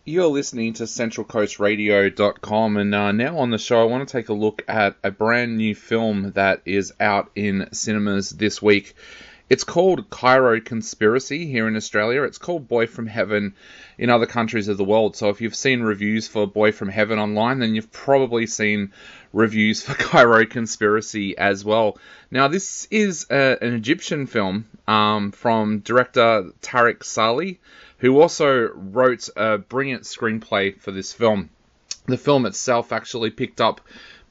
You're listening to CentralCoastRadio.com, and now on the show I want to take a look at a brand new film that is out in cinemas this week. It's called Cairo Conspiracy here in Australia. It's called Boy from Heaven in other countries of the world. So if you've seen reviews for Boy from Heaven online, then you've probably seen reviews for Cairo Conspiracy as well. Now this is an Egyptian film from director Tariq Saleh, who also wrote a brilliant screenplay for this film. The film itself actually picked up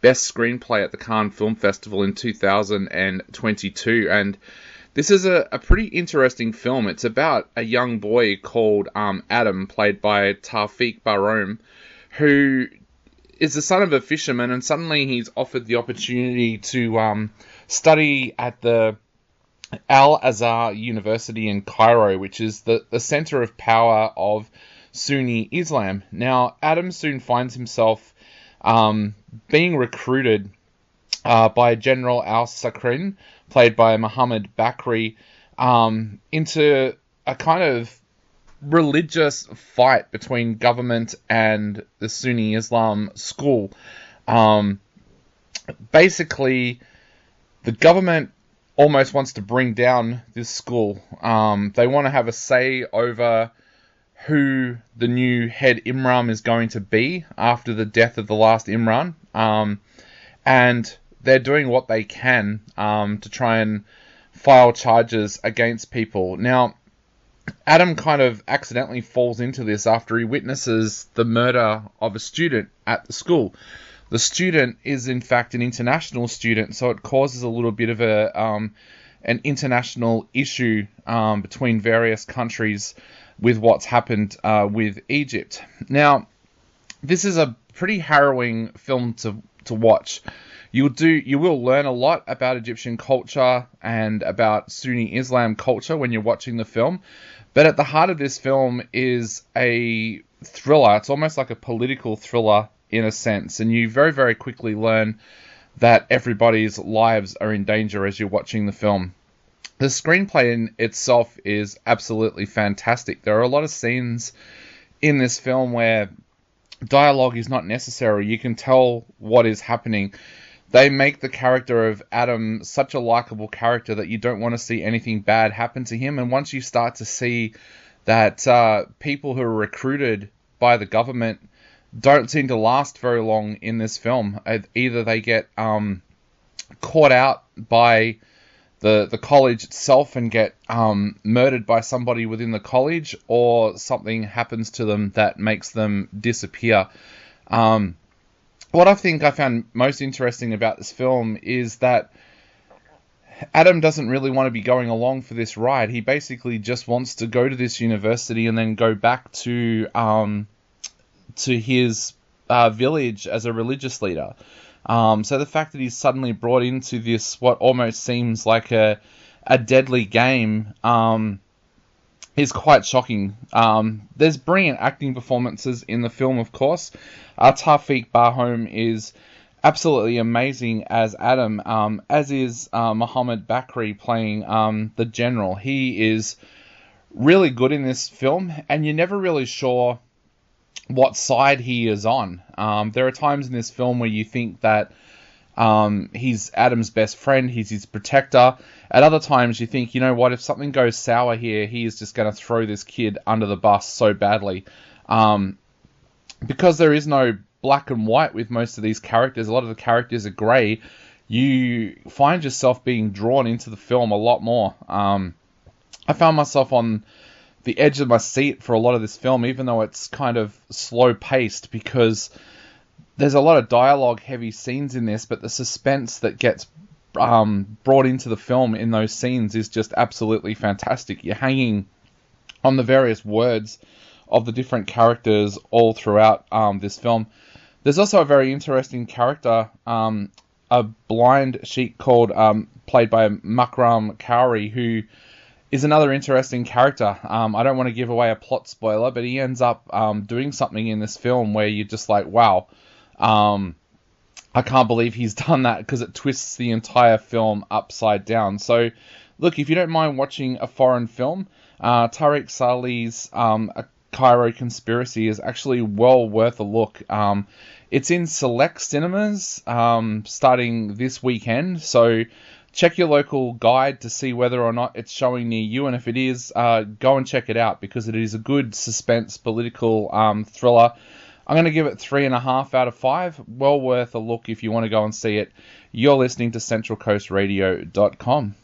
Best Screenplay at the Cannes Film Festival in 2022, and this is a pretty interesting film. It's about a young boy called Adam, played by Tawfiq Barham, who is the son of a fisherman, and suddenly he's offered the opportunity to study at the Al-Azhar University in Cairo, which is the center of power of Sunni Islam. Now, Adam soon finds himself being recruited by General al-Sakrin, played by Muhammad Bakri, into a kind of religious fight between government and the Sunni Islam school. Basically, the government almost wants to bring down this school. They want to have a say over who the new head Imam is going to be after the death of the last Imam. And they're doing what they can to try and file charges against people. Now, Adam kind of accidentally falls into this after he witnesses the murder of a student at the school. The student is, in fact, an international student, so it causes a little bit of an international issue between various countries with what's happened with Egypt. Now, this is a pretty harrowing film to watch. You will learn a lot about Egyptian culture and about Sunni Islam culture when you're watching the film, but at the heart of this film is a thriller. It's almost like a political thriller in a sense, and you very, very quickly learn that everybody's lives are in danger as you're watching the film. The screenplay in itself is absolutely fantastic. There are a lot of scenes in this film where dialogue is not necessary. You can tell what is happening. They make the character of Adam such a likable character that you don't want to see anything bad happen to him. And once you start to see that people who are recruited by the government don't seem to last very long in this film. Either they get caught out by the college itself and get murdered by somebody within the college, or something happens to them that makes them disappear. What I think I found most interesting about this film is that Adam doesn't really want to be going along for this ride. He basically just wants to go to this university and then go back to his village as a religious leader. So the fact that he's suddenly brought into this, what almost seems like a deadly game, is quite shocking. There's brilliant acting performances in the film, of course. Tawfiq Barham is absolutely amazing as Adam, as is Muhammad Bakri playing the general. He is really good in this film, and you're never really sure what side he is on. There are times in this film where you think that he's Adam's best friend, he's his protector. At other times you think, you know what, if something goes sour here, he is just going to throw this kid under the bus so badly. Because there is no black and white with most of these characters, a lot of the characters are grey, you find yourself being drawn into the film a lot more. I found myself on the edge of my seat for a lot of this film, even though it's kind of slow paced, because there's a lot of dialogue heavy scenes in this, but the suspense that gets brought into the film in those scenes is just absolutely fantastic. You're hanging on the various words of the different characters all throughout this film. There's also a very interesting character, a blind sheik called played by Makram Kauri, who is another interesting character. I don't want to give away a plot spoiler, but he ends up doing something in this film where you're just like, wow, I can't believe he's done that, because it twists the entire film upside down. So, look, if you don't mind watching a foreign film, Tariq Saleh's Cairo Conspiracy is actually well worth a look. It's in select cinemas starting this weekend, so check your local guide to see whether or not it's showing near you, and if it is, go and check it out, because it is a good suspense political thriller. I'm going to give it 3.5 out of 5. Well worth a look if you want to go and see it. You're listening to CentralCoastRadio.com.